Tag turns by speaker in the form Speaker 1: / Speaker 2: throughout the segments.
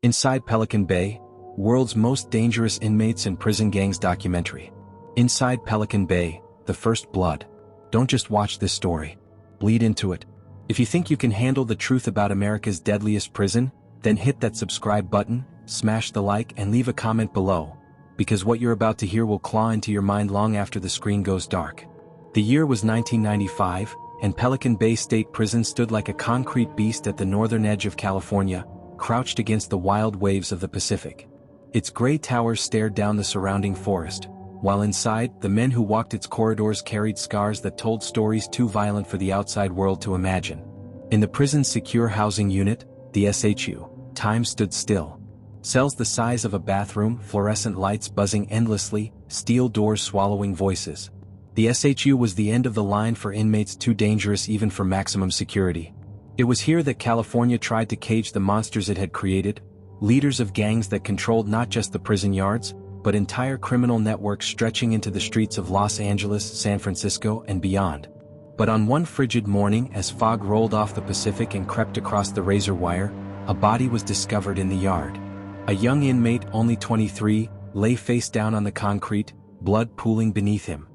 Speaker 1: Inside Pelican Bay, World's Most Dangerous Inmates and Prison Gangs documentary. Inside Pelican Bay, The First Blood. Don't just watch this story. Bleed into it. If you think you can handle the truth about America's deadliest prison, then hit that subscribe button, smash the like and leave a comment below, because what you're about to hear will claw into your mind long after the screen goes dark. The year was 1995, and Pelican Bay State Prison stood like a concrete beast at the northern edge of California, crouched against the wild waves of the Pacific. Its gray towers stared down the surrounding forest, while inside, the men who walked its corridors carried scars that told stories too violent for the outside world to imagine. In the prison's secure housing unit, the SHU, time stood still. Cells the size of a bathroom, fluorescent lights buzzing endlessly, steel doors swallowing voices. The SHU was the end of the line for inmates too dangerous even for maximum security. It was here that California tried to cage the monsters it had created, leaders of gangs that controlled not just the prison yards, but entire criminal networks stretching into the streets of Los Angeles, San Francisco, and beyond. But on one frigid morning, as fog rolled off the Pacific and crept across the razor wire, a body was discovered in the yard. A young inmate, only 23, lay face down on the concrete, blood pooling beneath him.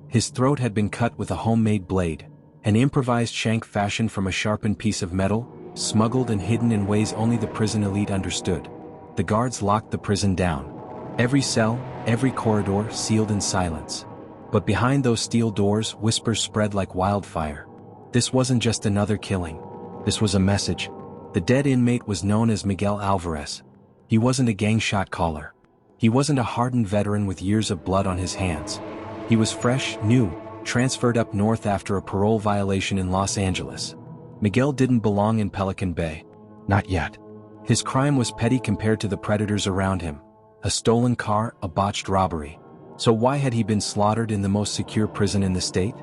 Speaker 1: His throat had been cut with a homemade blade, an improvised shank fashioned from a sharpened piece of metal, smuggled and hidden in ways only the prison elite understood. The guards locked the prison down. Every cell, every corridor sealed in silence. But behind those steel doors, whispers spread like wildfire. This wasn't just another killing. This was a message. The dead inmate was known as Miguel Alvarez. He wasn't a gang shot caller. He wasn't a hardened veteran with years of blood on his hands. He was fresh, new, transferred up north after a parole violation in Los Angeles. Miguel didn't belong in Pelican Bay. Not yet. His crime was petty compared to the predators around him. A stolen car, a botched robbery. So why had he been slaughtered in the most secure prison in the state?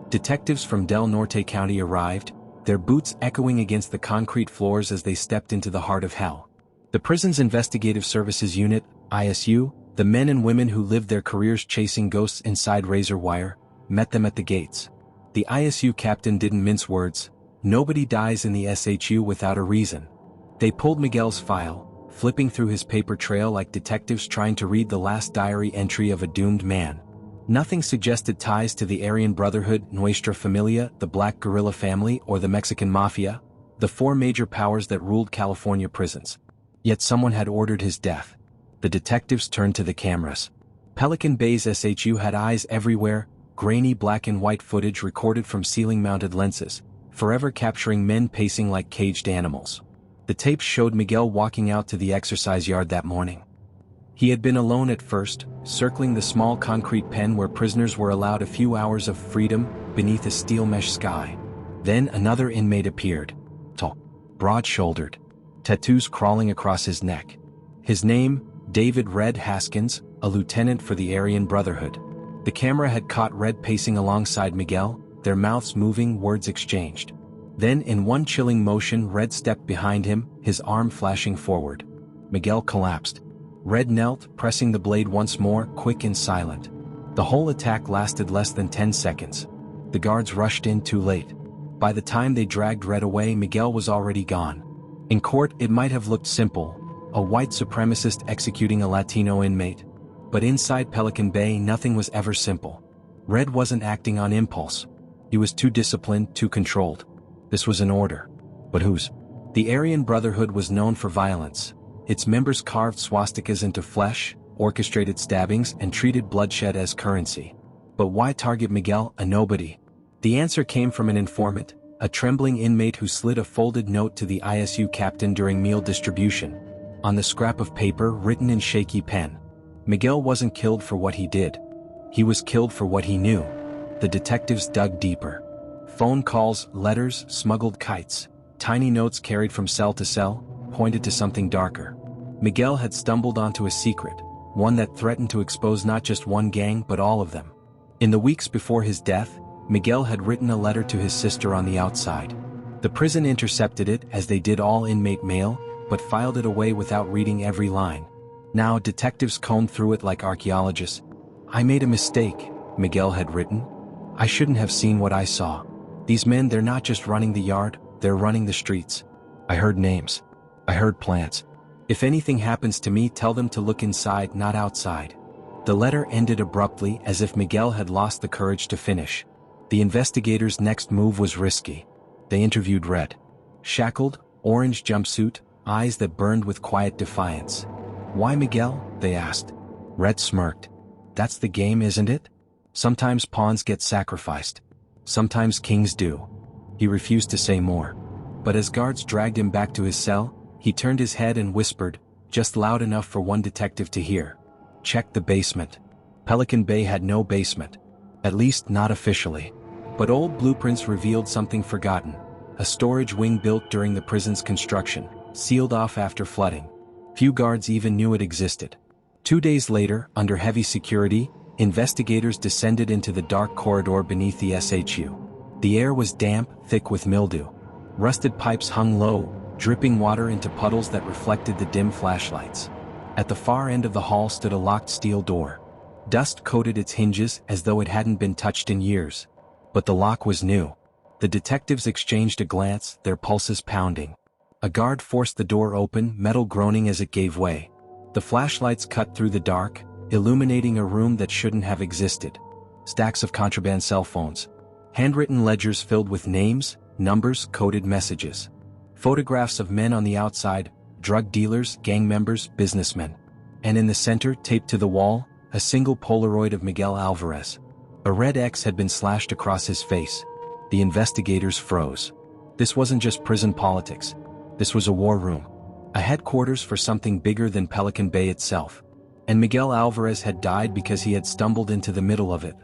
Speaker 1: Detectives from Del Norte County arrived, their boots echoing against the concrete floors as they stepped into the heart of hell. The prison's investigative services unit, ISU, the men and women who lived their careers chasing ghosts inside razor wire, met them at the gates. The ISU captain didn't mince words. Nobody dies in the SHU without a reason. They pulled Miguel's file, flipping through his paper trail like detectives trying to read the last diary entry of a doomed man. Nothing suggested ties to the Aryan Brotherhood, Nuestra Familia, the Black Guerrilla Family, or the Mexican Mafia, the four major powers that ruled California prisons. Yet someone had ordered his death. The detectives turned to the cameras. Pelican Bay's SHU had eyes everywhere, grainy black and white footage recorded from ceiling-mounted lenses, forever capturing men pacing like caged animals. The tapes showed Miguel walking out to the exercise yard that morning. He had been alone at first, circling the small concrete pen where prisoners were allowed a few hours of freedom beneath a steel mesh sky. Then another inmate appeared. Tall, broad-shouldered, tattoos crawling across his neck. His name, David Red Haskins, a lieutenant for the Aryan Brotherhood. The camera had caught Red pacing alongside Miguel, their mouths moving, words exchanged. Then in one chilling motion, Red stepped behind him, his arm flashing forward. Miguel collapsed. Red knelt, pressing the blade once more, quick and silent. The whole attack lasted less than 10 seconds. The guards rushed in too late. By the time they dragged Red away, Miguel was already gone. In court, it might have looked simple, a white supremacist executing a Latino inmate. But inside Pelican Bay, nothing was ever simple. Red wasn't acting on impulse. He was too disciplined, too controlled. This was an order. But whose? The Aryan Brotherhood was known for violence. Its members carved swastikas into flesh, orchestrated stabbings, and treated bloodshed as currency. But why target Miguel, a nobody? The answer came from an informant, a trembling inmate who slid a folded note to the ISU captain during meal distribution. On the scrap of paper, written in shaky pen. Miguel wasn't killed for what he did. He was killed for what he knew. The detectives dug deeper. Phone calls, letters, smuggled kites, tiny notes carried from cell to cell, pointed to something darker. Miguel had stumbled onto a secret, one that threatened to expose not just one gang but all of them. In the weeks before his death, Miguel had written a letter to his sister on the outside. The prison intercepted it, as they did all inmate mail, but filed it away without reading every line. Now detectives combed through it like archaeologists. "I made a mistake," Miguel had written. "I shouldn't have seen what I saw. These men, they're not just running the yard, they're running the streets. I heard names. I heard plans. If anything happens to me, tell them to look inside, not outside. The letter ended abruptly, as if Miguel had lost the courage to finish. The investigators' next move was risky. They interviewed Red. Shackled, orange jumpsuit, eyes that burned with quiet defiance. "Why Miguel?" they asked. Red smirked. "That's the game, isn't it? Sometimes pawns get sacrificed. Sometimes kings do." He refused to say more. But as guards dragged him back to his cell, he turned his head and whispered, just loud enough for one detective to hear. "Check the basement." Pelican Bay had no basement. At least not officially. But old blueprints revealed something forgotten. A storage wing built during the prison's construction, sealed off after flooding. Few guards even knew it existed. 2 days later, under heavy security, investigators descended into the dark corridor beneath the SHU. The air was damp, thick with mildew. Rusted pipes hung low, dripping water into puddles that reflected the dim flashlights. At the far end of the hall stood a locked steel door. Dust coated its hinges as though it hadn't been touched in years. But the lock was new. The detectives exchanged a glance, their pulses pounding. A guard forced the door open, metal groaning as it gave way. The flashlights cut through the dark, illuminating a room that shouldn't have existed. Stacks of contraband cell phones. Handwritten ledgers filled with names, numbers, coded messages. Photographs of men on the outside, drug dealers, gang members, businessmen. And in the center, taped to the wall, a single Polaroid of Miguel Alvarez. A red X had been slashed across his face. The investigators froze. This wasn't just prison politics. This was a war room. A headquarters for something bigger than Pelican Bay itself. And Miguel Alvarez had died because he had stumbled into the middle of it.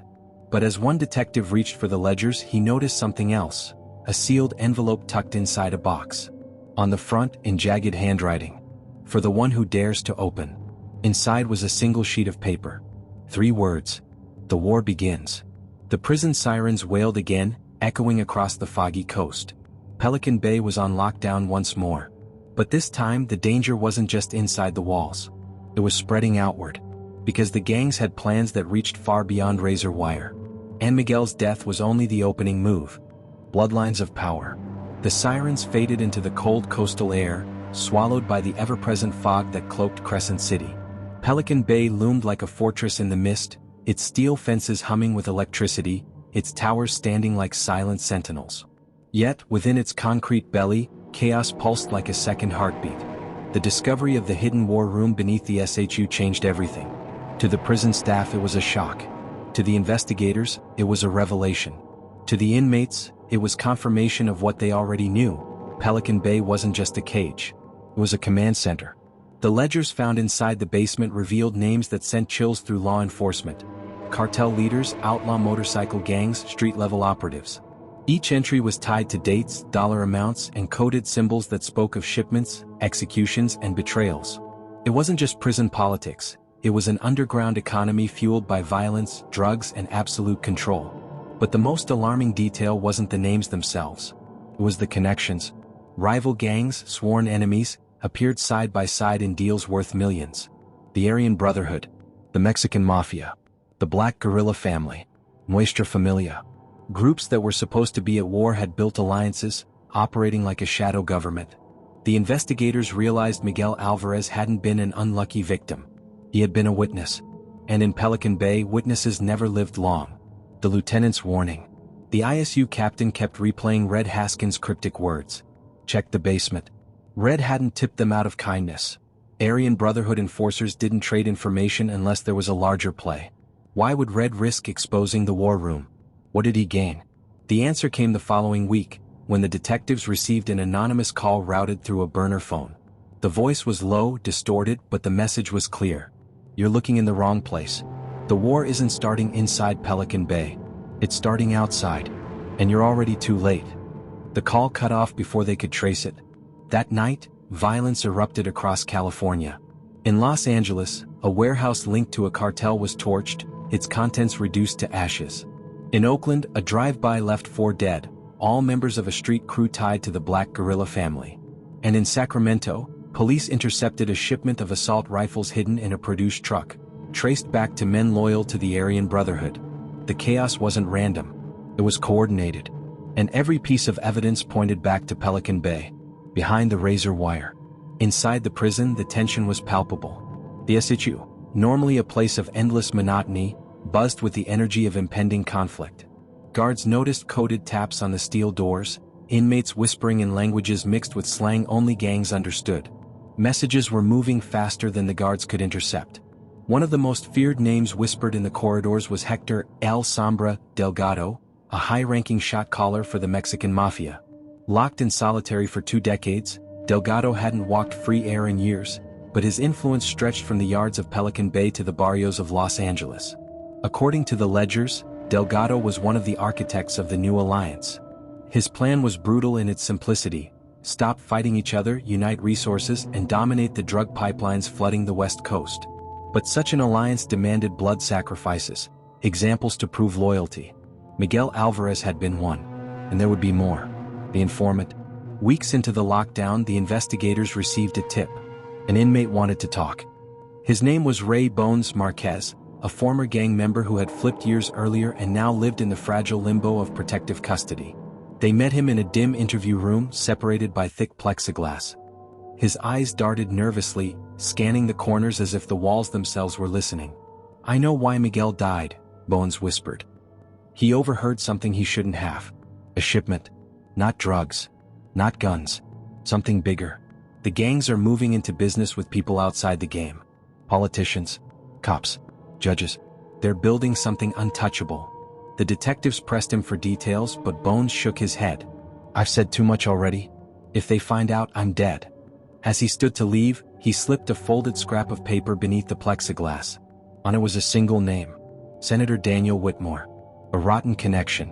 Speaker 1: But as one detective reached for the ledgers, he noticed something else. A sealed envelope tucked inside a box. On the front, in jagged handwriting. "For the one who dares to open." Inside was a single sheet of paper. 3 words. "The war begins." The prison sirens wailed again, echoing across the foggy coast. Pelican Bay was on lockdown once more. But this time the danger wasn't just inside the walls. It was spreading outward. Because the gangs had plans that reached far beyond razor wire. And Miguel's death was only the opening move. Bloodlines of power. The sirens faded into the cold coastal air, swallowed by the ever-present fog that cloaked Crescent City. Pelican Bay loomed like a fortress in the mist, its steel fences humming with electricity, its towers standing like silent sentinels. Yet, within its concrete belly, chaos pulsed like a second heartbeat. The discovery of the hidden war room beneath the SHU changed everything. To the prison staff it was a shock. To the investigators, it was a revelation. To the inmates, it was confirmation of what they already knew. Pelican Bay wasn't just a cage. It was a command center. The ledgers found inside the basement revealed names that sent chills through law enforcement. Cartel leaders, outlaw motorcycle gangs, street-level operatives. Each entry was tied to dates, dollar amounts, and coded symbols that spoke of shipments, executions, and betrayals. It wasn't just prison politics. It was an underground economy fueled by violence, drugs, and absolute control. But the most alarming detail wasn't the names themselves. It was the connections. Rival gangs, sworn enemies, appeared side by side in deals worth millions. The Aryan Brotherhood, the Mexican Mafia, the Black Guerrilla Family, Nuestra Familia. Groups that were supposed to be at war had built alliances, operating like a shadow government. The investigators realized Miguel Alvarez hadn't been an unlucky victim. He had been a witness. And in Pelican Bay, witnesses never lived long. The lieutenant's warning. The ISU captain kept replaying Red Haskins' cryptic words. Check the basement. Red hadn't tipped them out of kindness. Aryan Brotherhood enforcers didn't trade information unless there was a larger play. Why would Red risk exposing the war room? What did he gain? The answer came the following week, when the detectives received an anonymous call routed through a burner phone. The voice was low, distorted, but the message was clear. You're looking in the wrong place. The war isn't starting inside Pelican Bay. It's starting outside. And you're already too late. The call cut off before they could trace it. That night, violence erupted across California. In Los Angeles, a warehouse linked to a cartel was torched, its contents reduced to ashes. In Oakland, a drive-by left 4 dead, all members of a street crew tied to the Black Guerrilla Family. And in Sacramento, police intercepted a shipment of assault rifles hidden in a Produce truck, traced back to men loyal to the Aryan Brotherhood. The chaos wasn't random. It was coordinated. And every piece of evidence pointed back to Pelican Bay, behind the razor wire. Inside the prison, the tension was palpable. The SHU, normally a place of endless monotony, buzzed with the energy of impending conflict. Guards noticed coded taps on the steel doors, inmates whispering in languages mixed with slang only gangs understood. Messages were moving faster than the guards could intercept. One of the most feared names whispered in the corridors was Hector El Sombra Delgado, a high-ranking shot caller for the Mexican mafia. Locked in solitary for 2 decades, Delgado hadn't walked free air in years, but his influence stretched from the yards of Pelican Bay to the barrios of Los Angeles. According to the ledgers, Delgado was one of the architects of the new alliance. His plan was brutal in its simplicity: stop fighting each other, unite resources, and dominate the drug pipelines flooding the West Coast. But such an alliance demanded blood sacrifices, examples to prove loyalty. Miguel Alvarez had been one, and there would be more. The informant. Weeks into the lockdown, the investigators received a tip. An inmate wanted to talk. His name was Ray Bones Marquez, a former gang member who had flipped years earlier and now lived in the fragile limbo of protective custody. They met him in a dim interview room separated by thick plexiglass. His eyes darted nervously, scanning the corners as if the walls themselves were listening. "I know why Miguel died," Bones whispered. "He overheard something he shouldn't have. A shipment. Not drugs. Not guns. Something bigger. The gangs are moving into business with people outside the game. Politicians. Cops. Judges. They're building something untouchable." The detectives pressed him for details, but Bones shook his head. "I've said too much already. If they find out, I'm dead." As he stood to leave, he slipped a folded scrap of paper beneath the plexiglass. On it was a single name: Senator Daniel Whitmore. A rotten connection.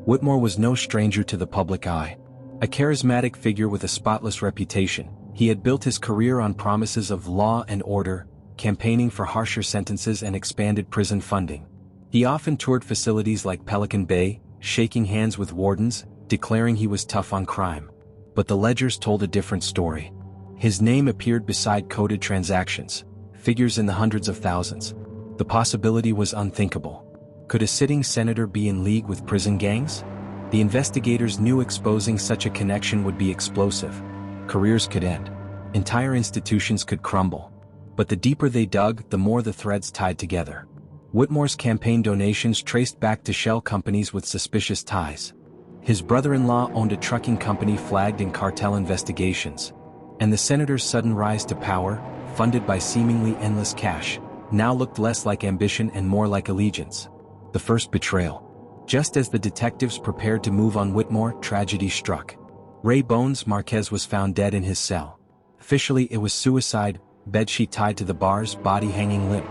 Speaker 1: Whitmore was no stranger to the public eye. A charismatic figure with a spotless reputation, he had built his career on promises of law and order, campaigning for harsher sentences and expanded prison funding. He often toured facilities like Pelican Bay, shaking hands with wardens, declaring he was tough on crime. But the ledgers told a different story. His name appeared beside coded transactions, figures in the hundreds of thousands. The possibility was unthinkable. Could a sitting senator be in league with prison gangs? The investigators knew exposing such a connection would be explosive. Careers could end. Entire institutions could crumble. But the deeper they dug, the more the threads tied together. Whitmore's campaign donations traced back to shell companies with suspicious ties. His brother-in-law owned a trucking company flagged in cartel investigations. And the senator's sudden rise to power, funded by seemingly endless cash, now looked less like ambition and more like allegiance. The first betrayal. Just as the detectives prepared to move on Whitmore, tragedy struck. Ray Bones Marquez was found dead in his cell. Officially it was suicide, bedsheet tied to the bars, body hanging limp.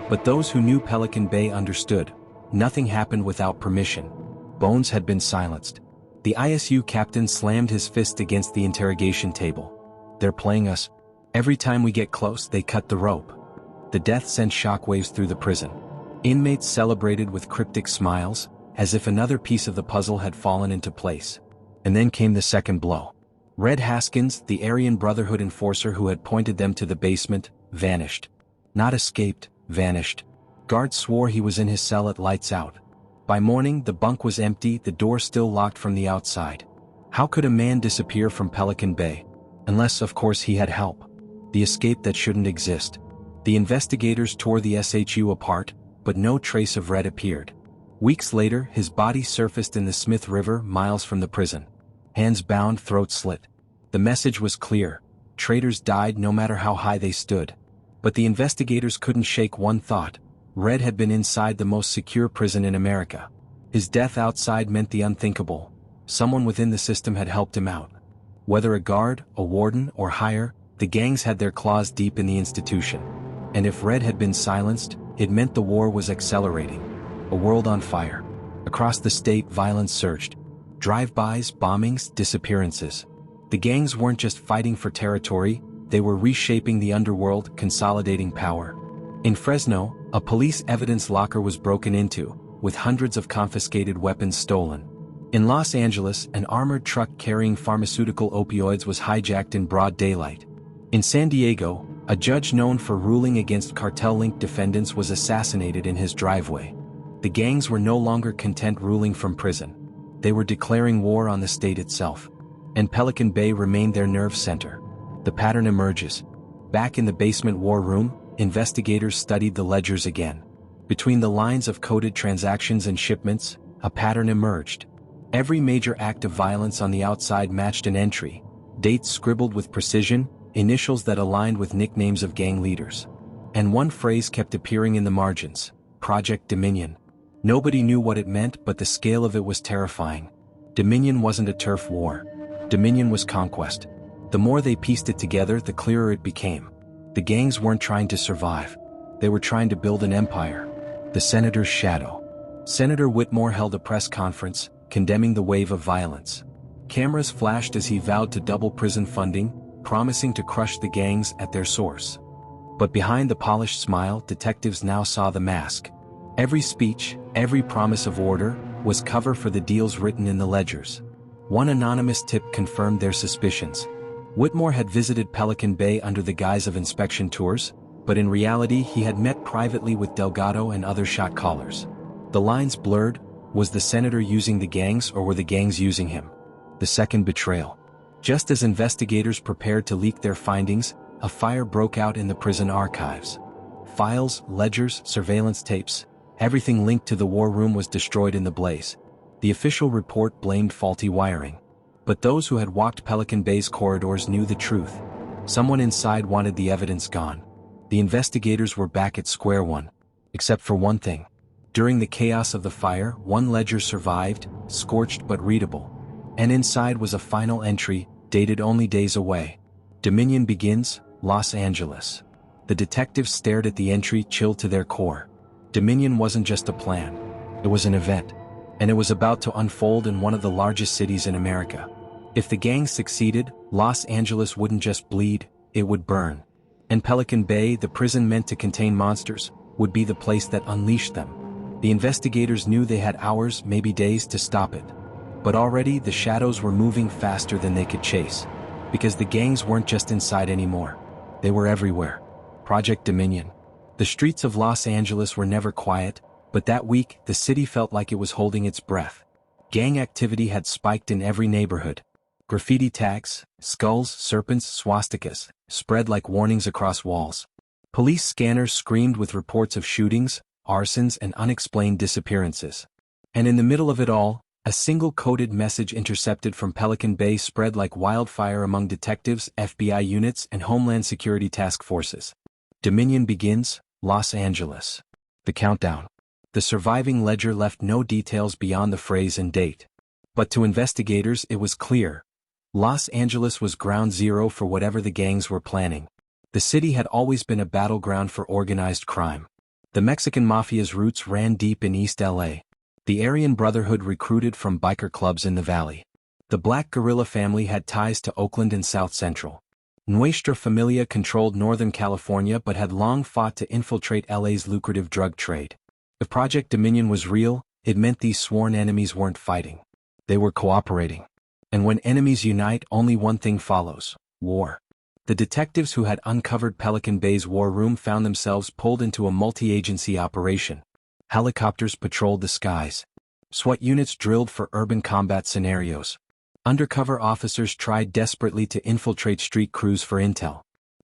Speaker 1: But those who knew Pelican Bay understood. Nothing happened without permission. Bones had been silenced. The ISU captain slammed his fist against the interrogation table. "They're playing us. Every time we get close, they cut the rope." The death sent shockwaves through the prison. Inmates celebrated with cryptic smiles, as if another piece of the puzzle had fallen into place. And then came the second blow. Red Haskins, the Aryan Brotherhood enforcer who had pointed them to the basement, vanished. Not escaped, vanished. Guards swore he was in his cell at lights out. By morning, the bunk was empty, the door still locked from the outside. How could a man disappear from Pelican Bay? Unless, of course, he had help. The escape that shouldn't exist. The investigators tore the SHU apart, but no trace of Red appeared. Weeks later, his body surfaced in the Smith River, miles from the prison. Hands bound, throat slit. The message was clear: traitors died no matter how high they stood. But the investigators couldn't shake one thought: Red had been inside the most secure prison in America. His death outside meant the unthinkable. Someone within the system had helped him out. Whether a guard, a warden, or higher, the gangs had their claws deep in the institution. And if Red had been silenced, it meant the war was accelerating. A world on fire. Across the state, violence surged. Drive-bys, bombings, disappearances. The gangs weren't just fighting for territory, they were reshaping the underworld, consolidating power. In Fresno, a police evidence locker was broken into, with hundreds of confiscated weapons stolen. In Los Angeles, an armored truck carrying pharmaceutical opioids was hijacked in broad daylight. In San Diego, a judge known for ruling against cartel-linked defendants was assassinated in his driveway. The gangs were no longer content ruling from prison. They were declaring war on the state itself. And Pelican Bay remained their nerve center. The pattern emerges. Back in the basement war room, investigators studied the ledgers again. Between the lines of coded transactions and shipments, a pattern emerged. Every major act of violence on the outside matched an entry, dates scribbled with precision, initials that aligned with nicknames of gang leaders. And one phrase kept appearing in the margins: Project Dominion. Nobody knew what it meant, but the scale of it was terrifying. Dominion wasn't a turf war. Dominion was conquest. The more they pieced it together, the clearer it became. The gangs weren't trying to survive. They were trying to build an empire. The senator's shadow. Senator Whitmore held a press conference, condemning the wave of violence. Cameras flashed as he vowed to double prison funding, promising to crush the gangs at their source. But behind the polished smile, detectives now saw the mask. Every speech, every promise of order, was cover for the deals written in the ledgers. One anonymous tip confirmed their suspicions. Whitmore had visited Pelican Bay under the guise of inspection tours, but in reality he had met privately with Delgado and other shot callers. The lines blurred. Was the senator using the gangs, or were the gangs using him? The second betrayal. Just as investigators prepared to leak their findings, a fire broke out in the prison archives. Files, ledgers, surveillance tapes, everything linked to the war room was destroyed in the blaze. The official report blamed faulty wiring. But those who had walked Pelican Bay's corridors knew the truth. Someone inside wanted the evidence gone. The investigators were back at square one. Except for one thing. During the chaos of the fire, one ledger survived, scorched but readable. And inside was a final entry, dated only days away. Dominion begins, Los Angeles. The detectives stared at the entry, chilled to their core. Dominion wasn't just a plan. It was an event. And it was about to unfold in one of the largest cities in America. If the gangs succeeded, Los Angeles wouldn't just bleed, it would burn. And Pelican Bay, the prison meant to contain monsters, would be the place that unleashed them. The investigators knew they had hours, maybe days, to stop it. But already the shadows were moving faster than they could chase. Because the gangs weren't just inside anymore. They were everywhere. Project Dominion. The streets of Los Angeles were never quiet, but that week the city felt like it was holding its breath. Gang activity had spiked in every neighborhood. Graffiti tags, skulls, serpents, swastikas, spread like warnings across walls. Police scanners screamed with reports of shootings, arsons, and unexplained disappearances. And in the middle of it all, a single coded message intercepted from Pelican Bay spread like wildfire among detectives, FBI units, and Homeland Security task forces. Dominion begins, Los Angeles. The countdown. The surviving ledger left no details beyond the phrase and date. But to investigators it was clear. Los Angeles was ground zero for whatever the gangs were planning. The city had always been a battleground for organized crime. The Mexican mafia's roots ran deep in East LA. The Aryan Brotherhood recruited from biker clubs in the valley. The Black Guerrilla family had ties to Oakland and South Central. Nuestra Familia controlled Northern California but had long fought to infiltrate LA's lucrative drug trade. If Project Dominion was real, it meant these sworn enemies weren't fighting. They were cooperating. And when enemies unite, only one thing follows: war. The detectives who had uncovered Pelican Bay's war room found themselves pulled into a multi-agency operation. Helicopters patrolled the skies. SWAT units drilled for urban combat scenarios. Undercover officers tried desperately to infiltrate street crews for intel.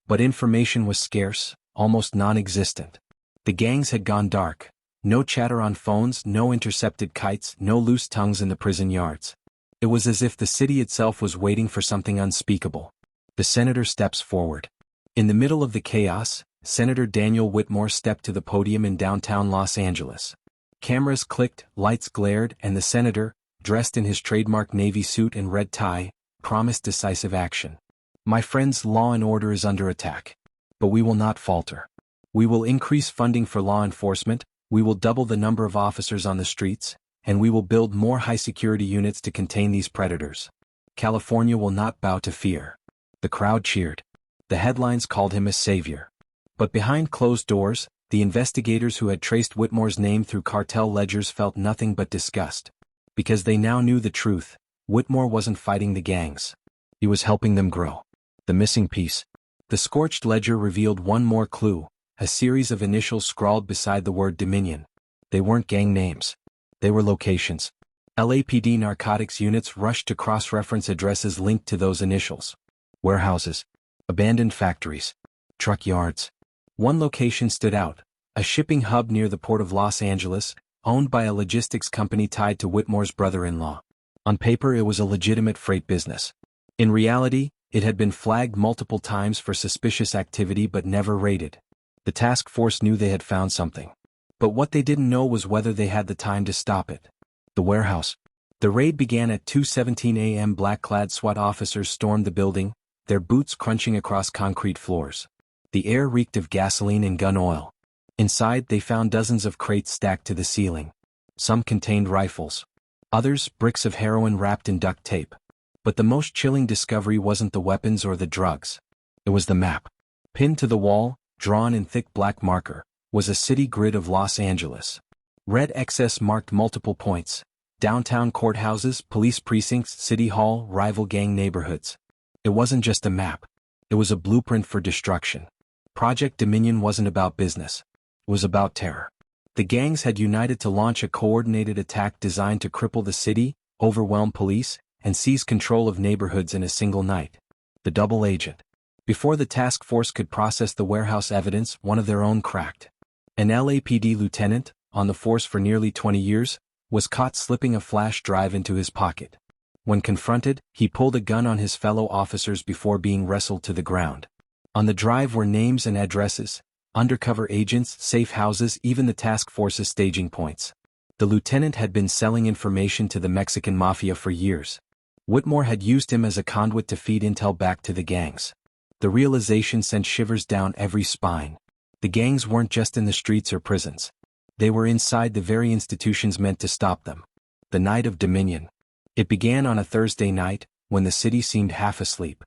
Speaker 1: But information was scarce, almost non-existent. The gangs had gone dark. No chatter on phones, no intercepted kites, no loose tongues in the prison yards. It was as if the city itself was waiting for something unspeakable. The senator steps forward. In the middle of the chaos, Senator Daniel Whitmore stepped to the podium in downtown Los Angeles. Cameras clicked, lights glared, and the senator, dressed in his trademark navy suit and red tie, promised decisive action. My friends, law and order is under attack. But we will not falter. We will increase funding for law enforcement, we will double the number of officers on the streets, and we will build more high-security units to contain these predators. California will not bow to fear. The crowd cheered. The headlines called him a savior. But behind closed doors, the investigators who had traced Whitmore's name through cartel ledgers felt nothing but disgust. Because they now knew the truth, Whitmore wasn't fighting the gangs. He was helping them grow. The missing piece. The scorched ledger revealed one more clue, a series of initials scrawled beside the word Dominion. They weren't gang names. They were locations. LAPD narcotics units rushed to cross-reference addresses linked to those initials. Warehouses. abandoned factories, truck yards. One location stood out, a shipping hub near the port of Los Angeles, owned by a logistics company tied to Whitmore's brother-in-law. On paper it was a legitimate freight business. In reality, it had been flagged multiple times for suspicious activity but never raided. The task force knew they had found something. But what they didn't know was whether they had the time to stop it. The warehouse. The raid began at 2:17 a.m. Black-clad SWAT officers stormed the building, their boots crunching across concrete floors. The air reeked of gasoline and gun oil. Inside they found dozens of crates stacked to the ceiling. Some contained rifles. Others, bricks of heroin wrapped in duct tape. But the most chilling discovery wasn't the weapons or the drugs. It was the map. Pinned to the wall, drawn in thick black marker, was a city grid of Los Angeles. Red XS marked multiple points: downtown courthouses, police precincts, city hall, rival gang neighborhoods. It wasn't just a map. It was a blueprint for destruction. Project Dominion wasn't about business. It was about terror. The gangs had united to launch a coordinated attack designed to cripple the city, overwhelm police, and seize control of neighborhoods in a single night. The double agent. Before the task force could process the warehouse evidence, one of their own cracked. An LAPD lieutenant, on the force for nearly 20 years, was caught slipping a flash drive into his pocket. When confronted, he pulled a gun on his fellow officers before being wrestled to the ground. On the drive were names and addresses, undercover agents, safe houses, even the task force's staging points. The lieutenant had been selling information to the Mexican mafia for years. Whitmore had used him as a conduit to feed intel back to the gangs. The realization sent shivers down every spine. The gangs weren't just in the streets or prisons. They were inside the very institutions meant to stop them. The night of Dominion. It began on a Thursday night, when the city seemed half asleep.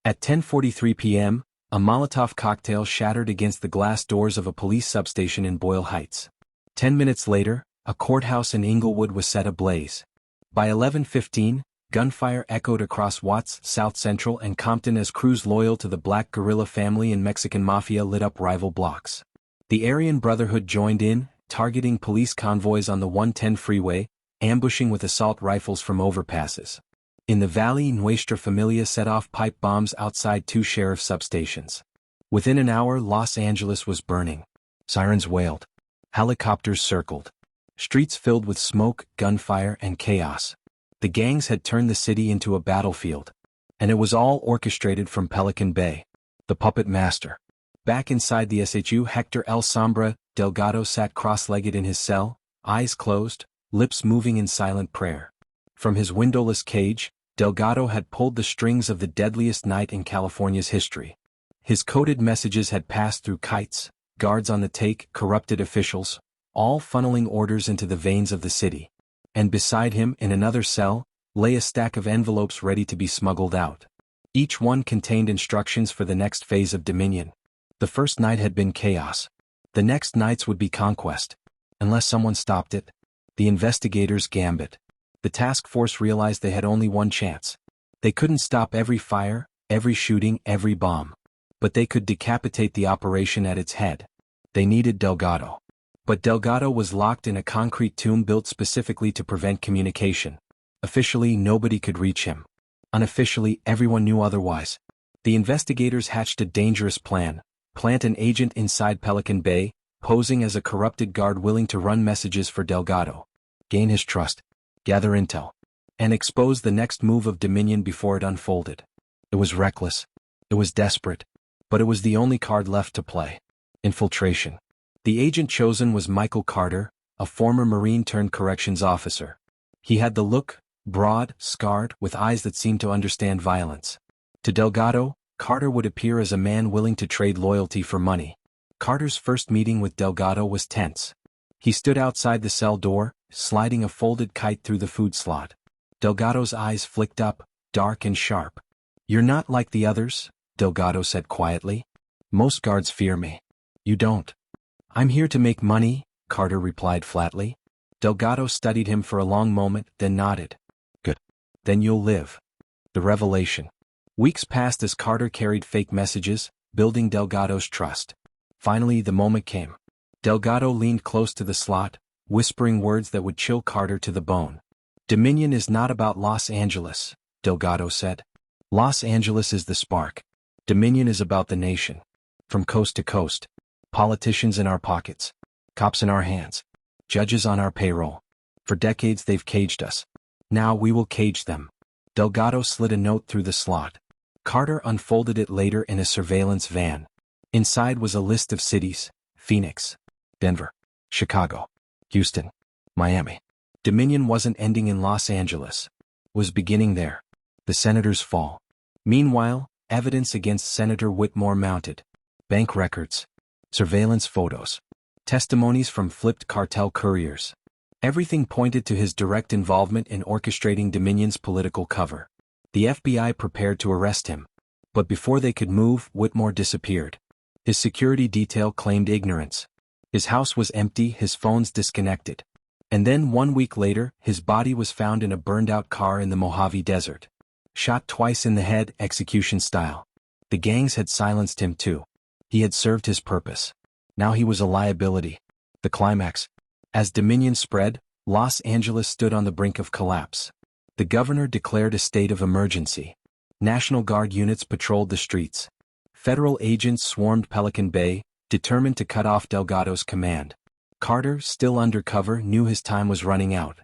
Speaker 1: At 10:43 p.m., a Molotov cocktail shattered against the glass doors of a police substation in Boyle Heights. 10 minutes later, a courthouse in Inglewood was set ablaze. By 11:15, gunfire echoed across Watts, South Central, and Compton as crews loyal to the Black Guerrilla family and Mexican Mafia lit up rival blocks. The Aryan Brotherhood joined in, targeting police convoys on the 110 freeway, ambushing with assault rifles from overpasses. In the valley, Nuestra Familia set off pipe bombs outside 2 sheriff substations. Within an hour, Los Angeles was burning. Sirens wailed. Helicopters circled. Streets filled with smoke, gunfire, and chaos. The gangs had turned the city into a battlefield. And it was all orchestrated from Pelican Bay. The puppet master. Back inside the SHU, Hector El Sombra Delgado sat cross-legged in his cell, eyes closed, lips moving in silent prayer. From his windowless cage, Delgado had pulled the strings of the deadliest night in California's history. His coded messages had passed through kites, guards on the take, corrupted officials, all funneling orders into the veins of the city. And beside him, in another cell, lay a stack of envelopes ready to be smuggled out. Each one contained instructions for the next phase of Dominion. The first night had been chaos. The next nights would be conquest. Unless someone stopped it. The investigators' gambit. The task force realized they had only one chance. They couldn't stop every fire, every shooting, every bomb. But they could decapitate the operation at its head. They needed Delgado. But Delgado was locked in a concrete tomb built specifically to prevent communication. Officially, nobody could reach him. Unofficially, everyone knew otherwise. The investigators hatched a dangerous plan: plant an agent inside Pelican Bay, posing as a corrupted guard willing to run messages for Delgado. Gain his trust. Gather intel. And expose the next move of Dominion before it unfolded. It was reckless. It was desperate. But it was the only card left to play. Infiltration. The agent chosen was Michael Carter, a former Marine turned corrections officer. He had the look, broad, scarred, with eyes that seemed to understand violence. To Delgado, Carter would appear as a man willing to trade loyalty for money. Carter's first meeting with Delgado was tense. He stood outside the cell door, sliding a folded kite through the food slot. Delgado's eyes flicked up, dark and sharp. "You're not like the others," Delgado said quietly. "Most guards fear me. You don't." "I'm here to make money," Carter replied flatly. Delgado studied him for a long moment, then nodded. "Good. Then you'll live." The revelation. Weeks passed as Carter carried fake messages, building Delgado's trust. Finally, the moment came. Delgado leaned close to the slot, whispering words that would chill Carter to the bone. "Dominion is not about Los Angeles," Delgado said. "Los Angeles is the spark. Dominion is about the nation. From coast to coast. Politicians in our pockets. Cops in our hands. Judges on our payroll. For decades they've caged us. Now we will cage them. Delgado slid a note through the slot. Carter unfolded it later in a surveillance van. Inside was a list of cities: Phoenix, Denver, Chicago, Houston, Miami. Dominion wasn't ending in Los Angeles. It was beginning there. The senator's fall. Meanwhile, evidence against Senator Whitmore mounted. Bank records. Surveillance photos. Testimonies from flipped cartel couriers. Everything pointed to his direct involvement in orchestrating Dominion's political cover. The FBI prepared to arrest him. But before they could move, Whitmore disappeared. His security detail claimed ignorance. His house was empty, his phones disconnected. And then 1 week later, his body was found in a burned-out car in the Mojave Desert. Shot twice in the head, execution style. The gangs had silenced him too. He had served his purpose. Now he was a liability. The climax. As Dominion spread, Los Angeles stood on the brink of collapse. The governor declared a state of emergency. National Guard units patrolled the streets. Federal agents swarmed Pelican Bay, determined to cut off Delgado's command. Carter, still undercover, knew his time was running out.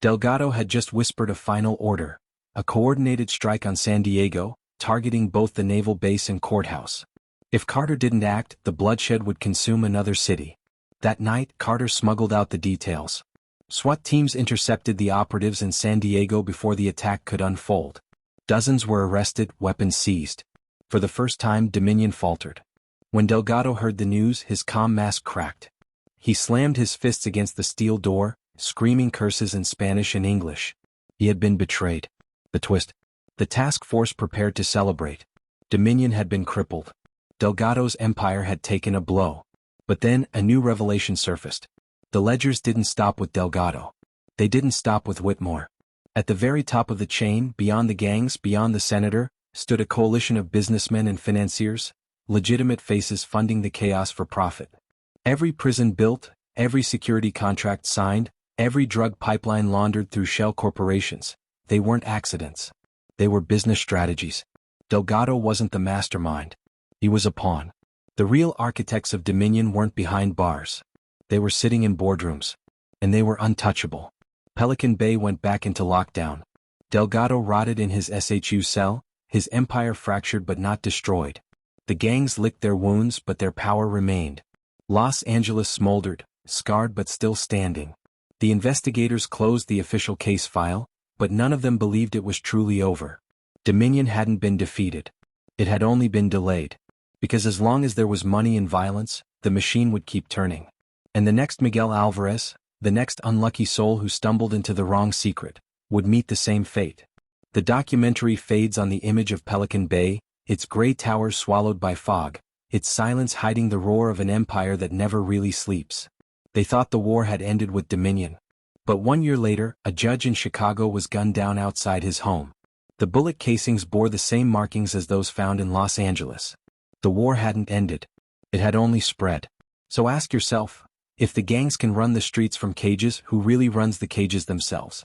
Speaker 1: Delgado had just whispered a final order: a coordinated strike on San Diego, targeting both the naval base and courthouse. If Carter didn't act, the bloodshed would consume another city. That night, Carter smuggled out the details. SWAT teams intercepted the operatives in San Diego before the attack could unfold. Dozens were arrested, weapons seized. For the first time, Dominion faltered. When Delgado heard the news, his calm mask cracked. He slammed his fists against the steel door, screaming curses in Spanish and English. He had been betrayed. The twist. The task force prepared to celebrate. Dominion had been crippled. Delgado's empire had taken a blow. But then, a new revelation surfaced. The ledgers didn't stop with Delgado. They didn't stop with Whitmore. At the very top of the chain, beyond the gangs, beyond the senator, stood a coalition of businessmen and financiers, legitimate faces funding the chaos for profit. Every prison built, every security contract signed, every drug pipeline laundered through shell corporations. They weren't accidents. They were business strategies. Delgado wasn't the mastermind. He was a pawn. The real architects of Dominion weren't behind bars. They were sitting in boardrooms. And they were untouchable. Pelican Bay went back into lockdown. Delgado rotted in his SHU cell, his empire fractured but not destroyed. The gangs licked their wounds, but their power remained. Los Angeles smoldered, scarred but still standing. The investigators closed the official case file, but none of them believed it was truly over. Dominion hadn't been defeated. It had only been delayed. Because as long as there was money and violence, the machine would keep turning. And the next Miguel Alvarez, the next unlucky soul who stumbled into the wrong secret, would meet the same fate. The documentary fades on the image of Pelican Bay, its gray towers swallowed by fog, its silence hiding the roar of an empire that never really sleeps. They thought the war had ended with Dominion. But 1 year later, a judge in Chicago was gunned down outside his home. The bullet casings bore the same markings as those found in Los Angeles. The war hadn't ended. It had only spread. So ask yourself, if the gangs can run the streets from cages, who really runs the cages themselves?